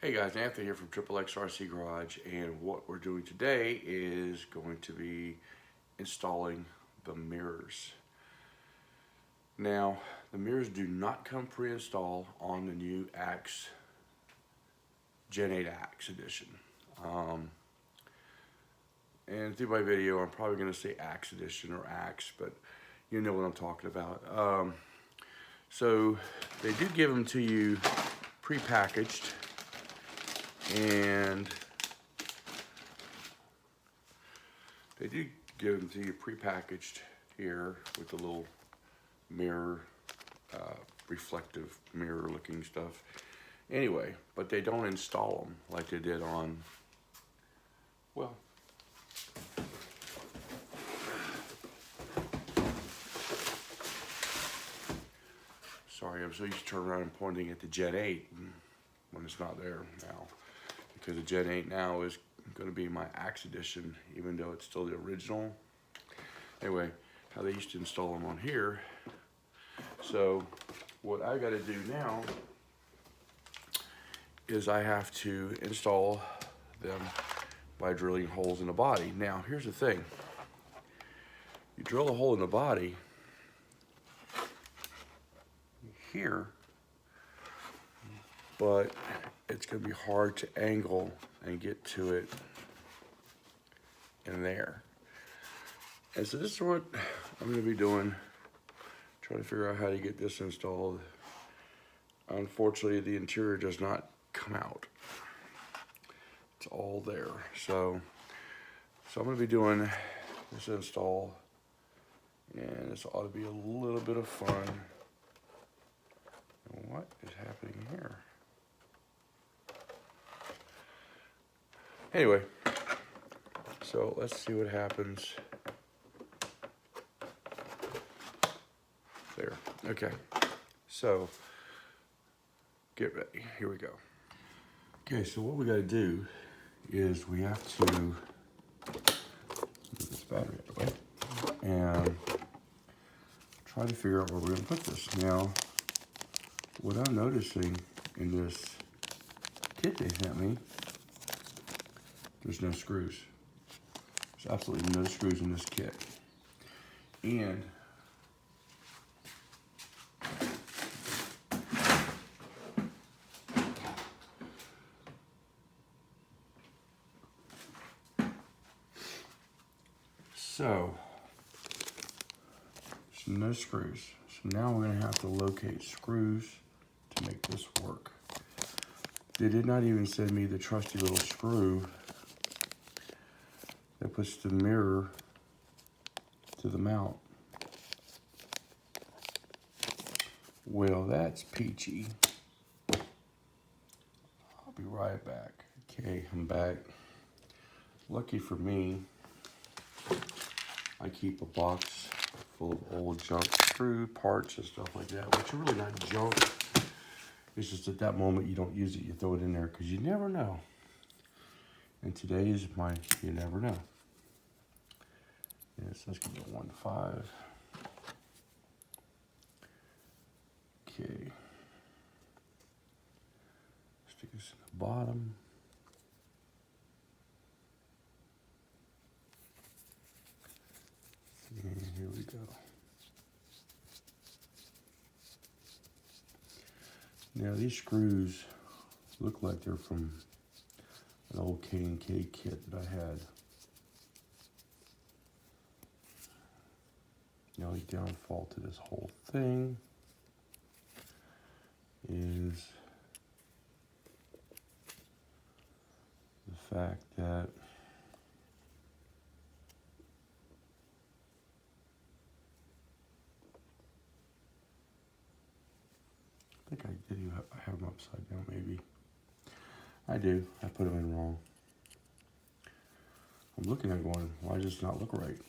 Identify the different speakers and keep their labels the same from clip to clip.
Speaker 1: Hey guys, Anthony here from Triple X RC Garage, and what we're doing today is going to be installing the mirrors. Now, the mirrors do not come pre-installed on the new AXE Gen 8 AXE edition. And through my video, I'm probably going to say AXE edition or AXE, but you know what I'm talking about. So they do give them to you pre-packaged. And they do give them to you pre-packaged here with the little mirror, reflective mirror looking stuff. Anyway, but they don't install them like they did on, well, sorry, I'm so used to turning around and pointing at the Gen 8 when it's not there now. Because the Gen 8 now is going to be my AXE edition, even though it's still the original. Anyway, how they used to install them on here. So what I got to do now is I have to install them by drilling holes in the body. Now, here's the thing. You drill a hole in the body here, but it's going to be hard to angle and get to it in there. And so this is what I'm going to be doing, trying to figure out how to get this installed. Unfortunately, the interior does not come out. It's all there. So I'm going to be doing this install, and this ought to be a little bit of fun. And what is happening here? Anyway, so let's see what happens. There, okay. So, get ready, here we go. Okay, so what we gotta do is we have to move this battery out of the way and try to figure out where we're gonna put this. Now, what I'm noticing in this kit they sent me, there's no screws. There's absolutely no screws in this kit. And so there's no screws. So now we're gonna have to locate screws to make this work. They did not even send me the trusty little screw that puts the mirror to the mount. Well, that's peachy. I'll be right back. Okay, I'm back. Lucky for me, I keep a box full of old junk screw parts and stuff like that, which are really not junk. It's just at that moment you don't use it, you throw it in there because you never know. And today is my you never know. Yes, let's give it 1.5. Okay. Stick this in the bottom. And here we go. Now these screws look like they're from an old K&K kit that I had. The only downfall to this whole thing is the fact that I think I did have them upside down, maybe. I do. I put them in wrong. I'm looking at going, why does this not look right?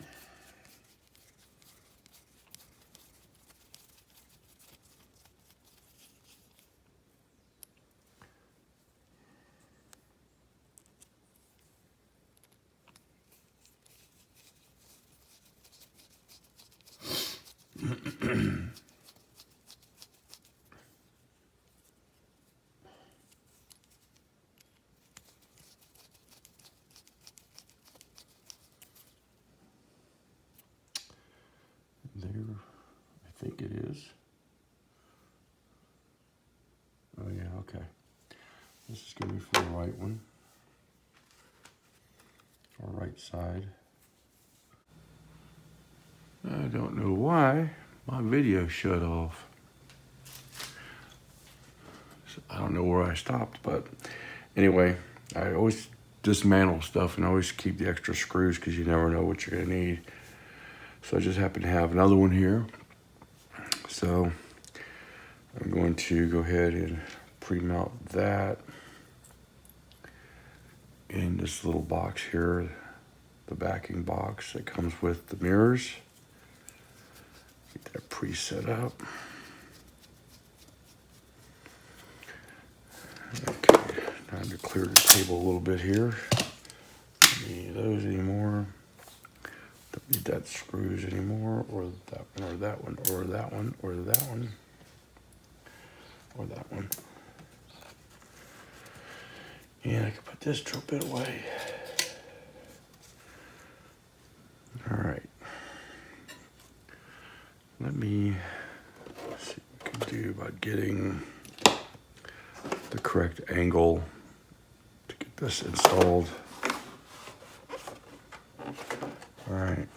Speaker 1: Oh yeah, okay. This is gonna be for the right one. For right side. I don't know why my video shut off. So I don't know where I stopped, but anyway, I always dismantle stuff and always keep the extra screws because you never know what you're gonna need. So I just happen to have another one here. So I'm going to go ahead and pre-mount that in this little box here, the backing box that comes with the mirrors. Get that pre-set up. Okay, time to clear the table a little bit here. Don't need those anymore. Don't need that screws anymore, or that one, or that one, or that one, or that one, or that one. And I can put this drill bit away. All right. Let me see what we can do about getting the correct angle to get this installed. All right.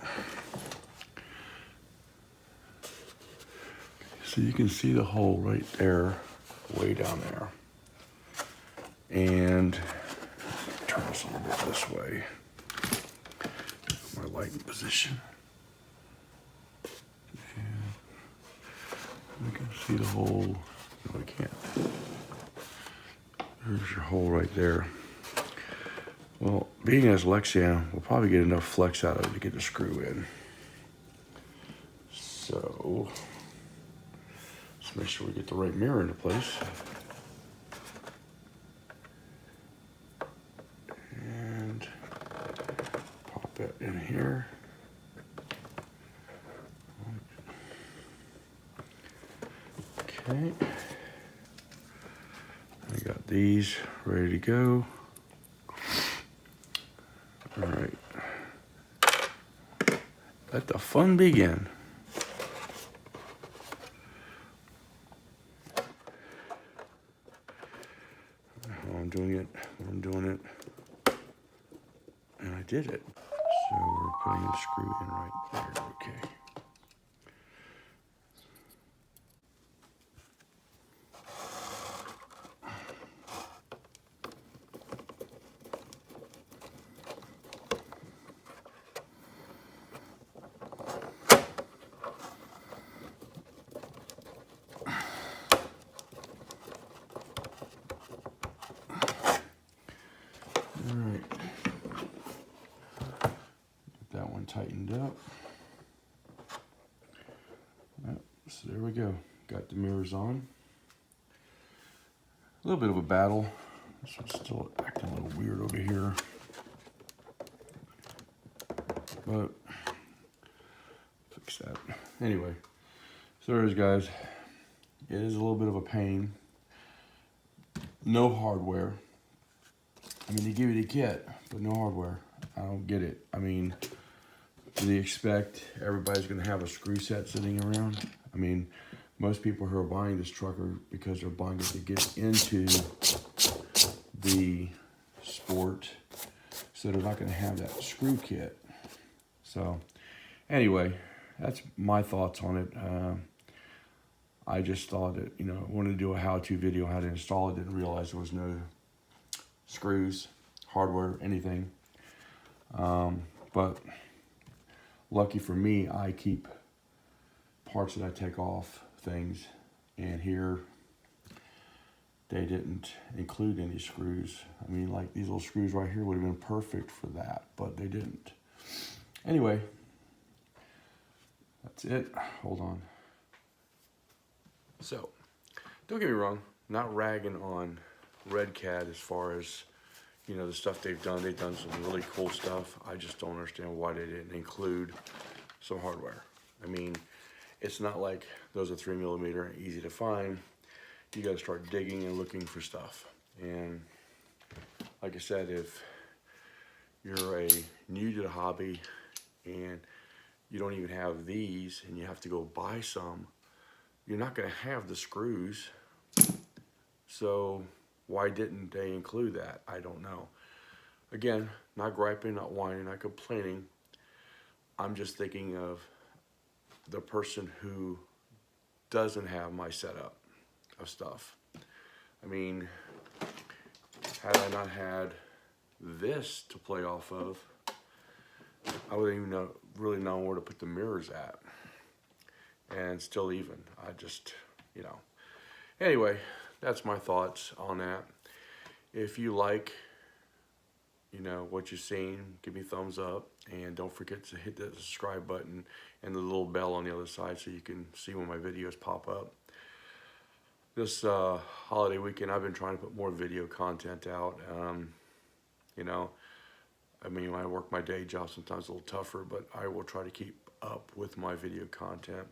Speaker 1: So you can see the hole right there, way down there. And turn this a little bit this way. My light in position. And you can see the hole. No, I can't. There's your hole right there. Well, being as Lexan, we'll probably get enough flex out of it to get the screw in. So, let's make sure we get the right mirror into place. And pop that in here. Okay. I got these ready to go. All right. Let the fun begin. I'm doing it, and I did it. So we're putting the screw in right there, okay. All right. Get that one tightened up. Yep, so there we go. Got the mirrors on. A little bit of a battle. This one's still acting a little weird over here. But fix that. Anyway, so there it is, guys. It is a little bit of a pain. No hardware. I mean, they give you the kit, but no hardware. I don't get it. I mean, do they expect everybody's gonna have a screw set sitting around? I mean, most people who are buying this truck are because they're buying it to get into the Sport, so they're not gonna have that screw kit. So anyway, that's my thoughts on it. I just thought that, you know, I wanted to do a how-to video on how to install it. Didn't realize there was no screws, hardware, anything. But lucky for me, I keep parts that I take off things, and here they didn't include any screws. I mean, like these little screws right here would have been perfect for that, but they didn't. Anyway, that's it. Hold on. So, don't get me wrong, not ragging on Red Cat as far as, you know, the stuff they've done. They've done some really cool stuff. I just don't understand why they didn't include some hardware. I mean, it's not like those are 3mm, easy to find. You got to start digging and looking for stuff. And like I said, if you're new to the hobby and you don't even have these and you have to go buy some, you're not going to have the screws. So why didn't they include that? I don't know. Again, not griping, not whining, not complaining. I'm just thinking of the person who doesn't have my setup of stuff. I mean, had I not had this to play off of, I wouldn't even know, really know where to put the mirrors at. And still even, I just, you know. Anyway, that's my thoughts on that. If you like, you know, what you've seen, give me a thumbs up. And don't forget to hit that subscribe button and the little bell on the other side so you can see when my videos pop up. This holiday weekend, I've been trying to put more video content out. You know, I mean, when I work my day job, sometimes a little tougher, but I will try to keep up with my video content.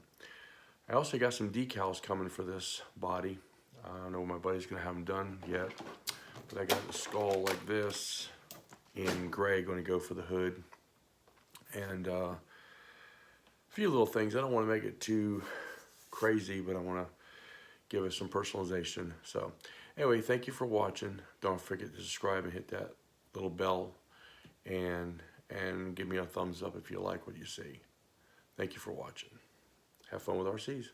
Speaker 1: I also got some decals coming for this body. I don't know when my buddy's gonna have them done yet, but I got the skull like this in gray going to go for the hood. And a few little things. I don't want to make it too crazy, but I want to give it some personalization. So anyway, thank you for watching. Don't forget to subscribe and hit that little bell and give me a thumbs up if you like what you see. Thank you for watching. Have fun with RCs.